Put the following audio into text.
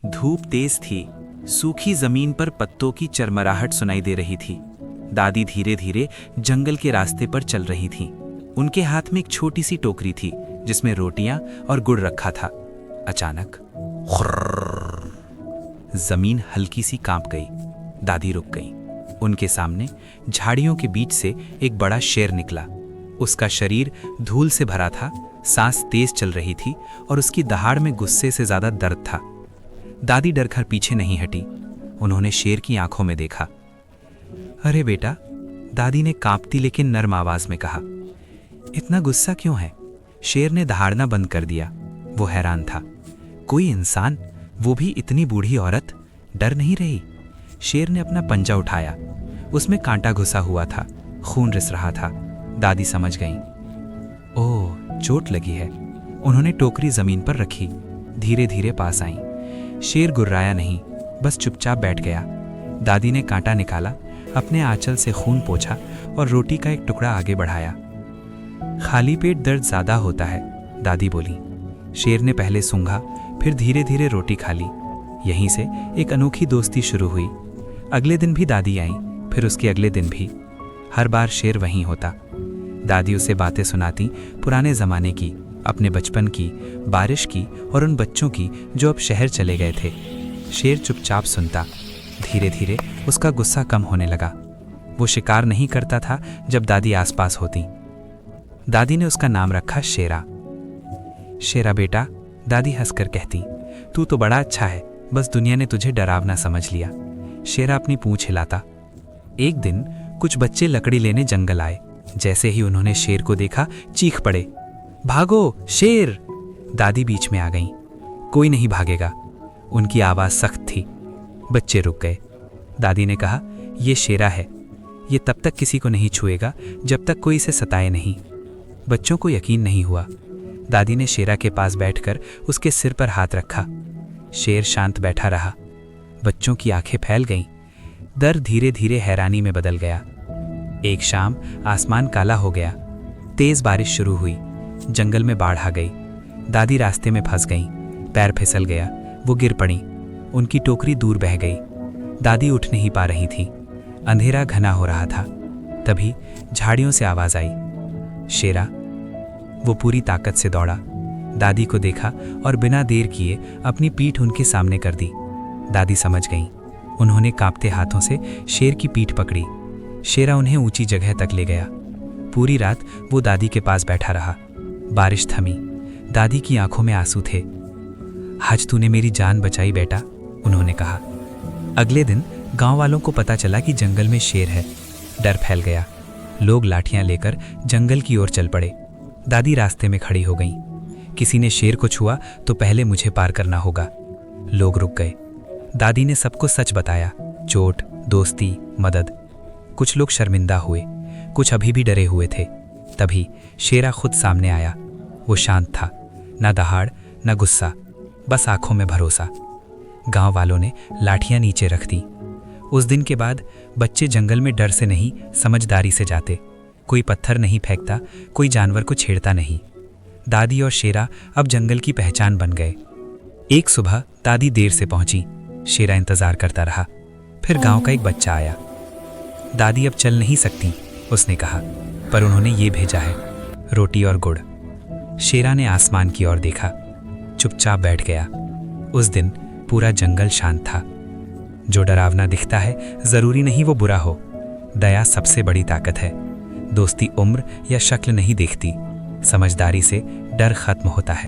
धूप तेज थी। सूखी जमीन पर पत्तों की चरमराहट सुनाई दे रही थी। दादी धीरे धीरे जंगल के रास्ते पर चल रही थीं। उनके हाथ में एक छोटी सी टोकरी थी जिसमें रोटियां और गुड़ रखा था। अचानक जमीन हल्की सी कांप गई। दादी रुक गई। उनके सामने झाड़ियों के बीच से एक बड़ा शेर निकला। उसका शरीर धूल से भरा था, सांस तेज चल रही थी और उसकी दहाड़ में गुस्से से ज्यादा दर्द था। दादी डरकर पीछे नहीं हटी। उन्होंने शेर की आंखों में देखा। अरे बेटा, दादी ने कांपती लेकिन नर्म आवाज में कहा। इतना गुस्सा क्यों है? शेर ने दहाड़ना बंद कर दिया। वो हैरान था। कोई इंसान, वो भी इतनी बूढ़ी औरत, डर नहीं रही। शेर ने अपना पंजा उठाया। उसमें कांटा घुसा हुआ था, खून रिस रहा था। दादी समझ गईं। ओह, चोट लगी है। उन्होंने टोकरी जमीन पर रखी। धीरे धीरे पास आईं। शेर गुर्राया नहीं, बस चुपचाप बैठ गया। दादी ने कांटा निकाला, अपने आंचल से खून पोंछा और रोटी का एक टुकड़ा आगे बढ़ाया। खाली पेट दर्द ज्यादा होता है, दादी बोली। शेर ने पहले सूंघा, फिर धीरे धीरे रोटी खा ली। यहीं से एक अनोखी दोस्ती शुरू हुई। अगले दिन भी दादी आईं, फिर उसके अगले दिन भी। हर बार शेर वहीं होता। दादी उसे बातें सुनाती, पुराने जमाने की, अपने बचपन की, बारिश की और उन बच्चों की जो अब शहर चले गए थे। शेर चुपचाप सुनता। धीरे धीरे उसका गुस्सा कम होने लगा। वो शिकार नहीं करता था जब दादी आसपास होती। दादी ने उसका नाम रखा शेरा। शेरा बेटा, दादी हंसकर कहती, तू तो बड़ा अच्छा है, बस दुनिया ने तुझे डरावना समझ लिया। शेरा अपनी पूंछ हिलाता। एक दिन कुछ बच्चे लकड़ी लेने जंगल आए। जैसे ही उन्होंने शेर को देखा, चीख पड़े, भागो शेर! दादी बीच में आ गईं। कोई नहीं भागेगा। उनकी आवाज सख्त थी। बच्चे रुक गए। दादी ने कहा, ये शेरा है। ये तब तक किसी को नहीं छुएगा जब तक कोई इसे सताए नहीं। बच्चों को यकीन नहीं हुआ। दादी ने शेरा के पास बैठकर उसके सिर पर हाथ रखा। शेर शांत बैठा रहा। बच्चों की आंखें फैल गईं। दर्द धीरे धीरे हैरानी में बदल गया। एक शाम आसमान काला हो गया। तेज बारिश शुरू हुई। जंगल में बाढ़ आ गई। दादी रास्ते में फंस गईं। पैर फिसल गया। वो गिर पड़ी। उनकी टोकरी दूर बह गई। दादी उठ नहीं पा रही थी। अंधेरा घना हो रहा था। तभी झाड़ियों से आवाज आई, शेरा! वो पूरी ताकत से दौड़ा। दादी को देखा और बिना देर किए अपनी पीठ उनके सामने कर दी। दादी समझ गईं। उन्होंने कांपते हाथों से शेर की पीठ पकड़ी। शेरा उन्हें ऊंची जगह तक ले गया। पूरी रात वो दादी के पास बैठा रहा। बारिश थमी। दादी की आंखों में आंसू थे। आज तूने मेरी जान बचाई बेटा, उन्होंने कहा। अगले दिन गांव वालों को पता चला कि जंगल में शेर है। डर फैल गया। लोग लाठियां लेकर जंगल की ओर चल पड़े। दादी रास्ते में खड़ी हो गईं। किसी ने शेर को छुआ तो पहले मुझे पार करना होगा। लोग रुक गए। दादी ने सबको सच बताया, चोट, दोस्ती, मदद। कुछ लोग शर्मिंदा हुए, कुछ अभी भी डरे हुए थे। तभी शेरा खुद सामने आया। वो शांत था, न दहाड़ न गुस्सा, बस आंखों में भरोसा। गांव वालों ने लाठियां नीचे रख दी। उस दिन के बाद बच्चे जंगल में डर से नहीं, समझदारी से जाते। कोई पत्थर नहीं फेंकता, कोई जानवर को छेड़ता नहीं। दादी और शेरा अब जंगल की पहचान बन गए। एक सुबह दादी देर से पहुंची। शेरा इंतजार करता रहा। फिर गांव का एक बच्चा आया। दादी अब चल नहीं सकती, उसने कहा, पर उन्होंने ये भेजा है, रोटी और गुड़। शेरा ने आसमान की ओर देखा, चुपचाप बैठ गया। उस दिन पूरा जंगल शांत था। जो डरावना दिखता है, जरूरी नहीं वो बुरा हो। दया सबसे बड़ी ताकत है। दोस्ती उम्र या शक्ल नहीं देखती, समझदारी से डर खत्म होता है।